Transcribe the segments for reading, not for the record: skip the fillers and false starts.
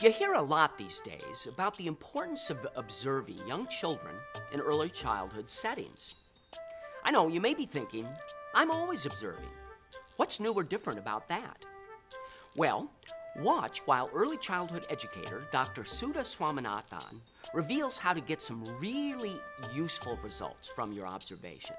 You hear a lot these days about the importance of observing young children in early childhood settings. I know you may be thinking, I'm always observing. What's new or different about that? Well, watch while early childhood educator Dr. Sudha Swaminathan reveals how to get some really useful results from your observations.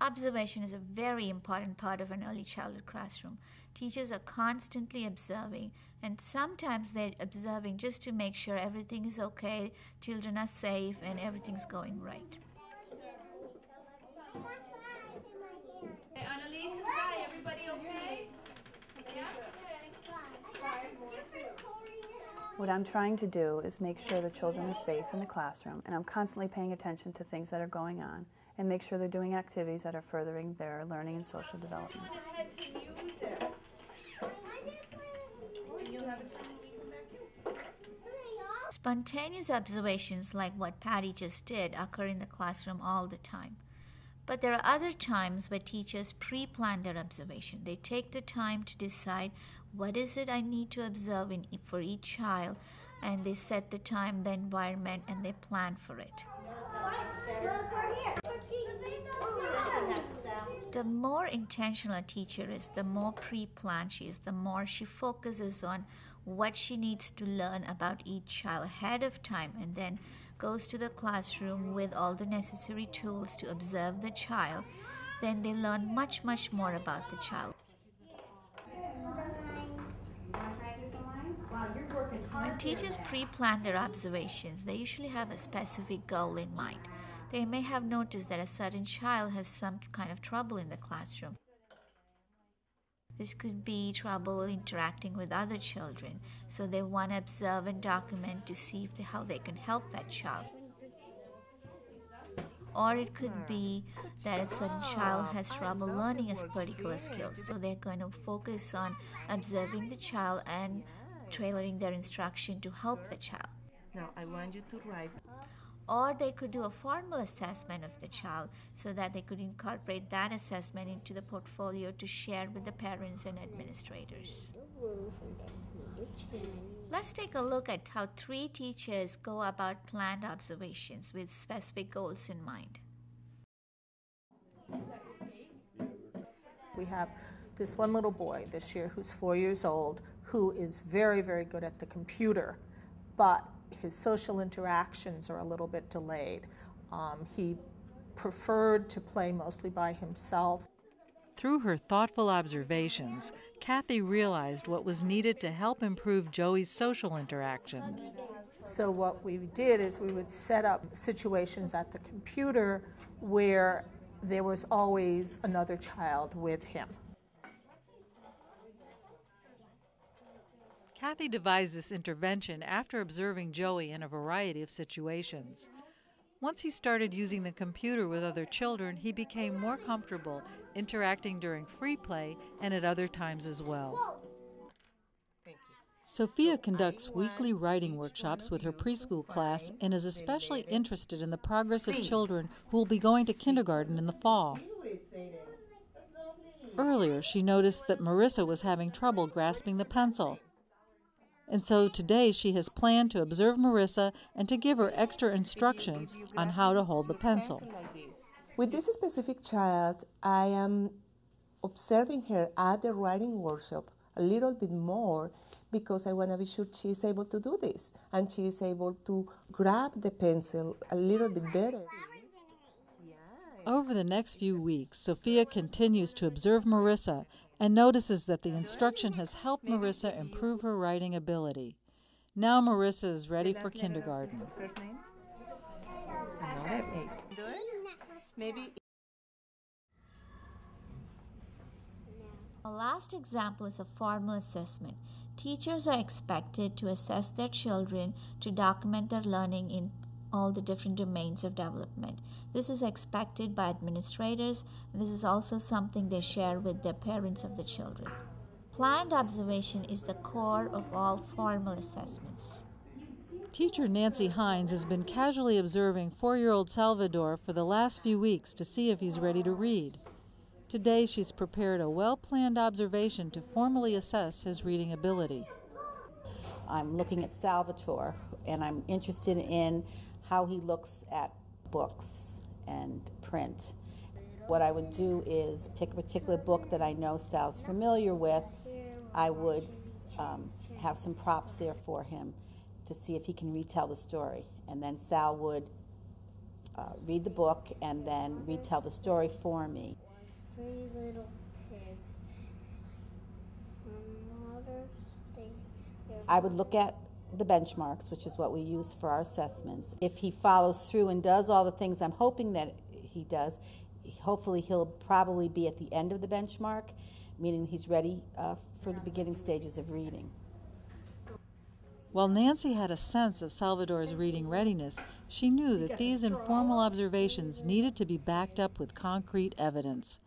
Observation is a very important part of an early childhood classroom. Teachers are constantly observing, and sometimes they're observing just to make sure everything is okay, children are safe, and everything's going right. Hey, Annalise and Zai, everybody okay? Yeah? What I'm trying to do is make sure the children are safe in the classroom, and I'm constantly paying attention to things that are going on and make sure they're doing activities that are furthering their learning and social development. Spontaneous observations like what Patty just did occur in the classroom all the time. But there are other times where teachers pre-plan their observation. They take the time to decide what is it I need to observe for each child, and they set the time, the environment, and they plan for it. The more intentional a teacher is, the more pre-planned she is, the more she focuses on what she needs to learn about each child ahead of time, and then goes to the classroom with all the necessary tools to observe the child. Then they learn much, much more about the child. When teachers pre-plan their observations, they usually have a specific goal in mind. They may have noticed that a certain child has some kind of trouble in the classroom. This could be trouble interacting with other children, so they want to observe and document to see how they can help that child. Or it could be that a certain child has trouble learning a particular skill, so they're going to focus on observing the child and tailoring their instruction to help the child. Now I want you to write. Or they could do a formal assessment of the child so that they could incorporate that assessment into the portfolio to share with the parents and administrators. Let's take a look at how 3 teachers go about planned observations with specific goals in mind. We have this one little boy this year who's 4 years old who is very, very good at the computer, but his social interactions are a little bit delayed. He preferred to play mostly by himself. Through her thoughtful observations, Kathy realized what was needed to help improve Joey's social interactions. So what we did is we would set up situations at the computer where there was always another child with him. Kathy devised this intervention after observing Joey in a variety of situations. Once he started using the computer with other children, he became more comfortable interacting during free play and at other times as well. Sophia conducts weekly writing workshops with her preschool class and is especially interested in the progress of children who will be going to kindergarten in the fall. Earlier, she noticed that Marissa was having trouble grasping the pencil. And so today she has planned to observe Marissa and to give her extra instructions on how to hold the pencil. With this specific child, I am observing her at the writing workshop a little bit more because I want to be sure she is able to do this and she is able to grab the pencil a little bit better. Over the next few weeks, Sophia continues to observe Marissa and notices that the instruction has helped Marissa improve her writing ability. Now Marissa is ready for kindergarten. First name? Maybe. A last example is a formal assessment. Teachers are expected to assess their children to document their learning in all the different domains of development. This is expected by administrators, and this is also something they share with their parents of the children. Planned observation is the core of all formal assessments. Teacher Nancy Hines has been casually observing 4-year-old Salvador for the last few weeks to see if he's ready to read. Today, she's prepared a well-planned observation to formally assess his reading ability. I'm looking at Salvatore, and I'm interested in how he looks at books and print. What I would do is pick a particular book that I know Sal's familiar with. I would have some props there for him to see if he can retell the story. And then Sal would read the book and then retell the story for me. 3 little pigs. I would look at the benchmarks, which is what we use for our assessments. If he follows through and does all the things I'm hoping that he does, hopefully he'll probably be at the end of the benchmark, meaning he's ready for the beginning stages of reading. While Nancy had a sense of Salvatore's reading readiness, she knew that these informal observations needed to be backed up with concrete evidence.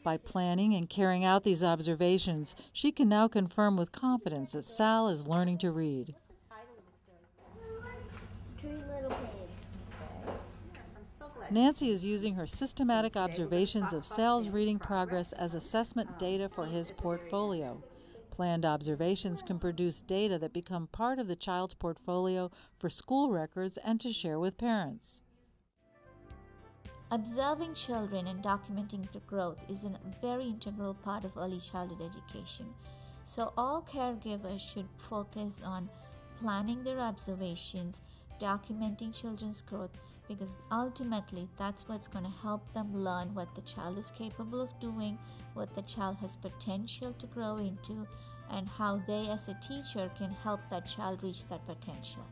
By planning and carrying out these observations, she can now confirm with confidence that Sal is learning to read. 3 little pigs. Nancy is using her systematic observations of Sal's reading progress as assessment data for his portfolio. Planned observations can produce data that become part of the child's portfolio for school records and to share with parents. Observing children and documenting their growth is a very integral part of early childhood education. So all caregivers should focus on planning their observations, documenting children's growth, because ultimately that's what's going to help them learn what the child is capable of doing, what the child has potential to grow into, and how they as a teacher can help that child reach that potential.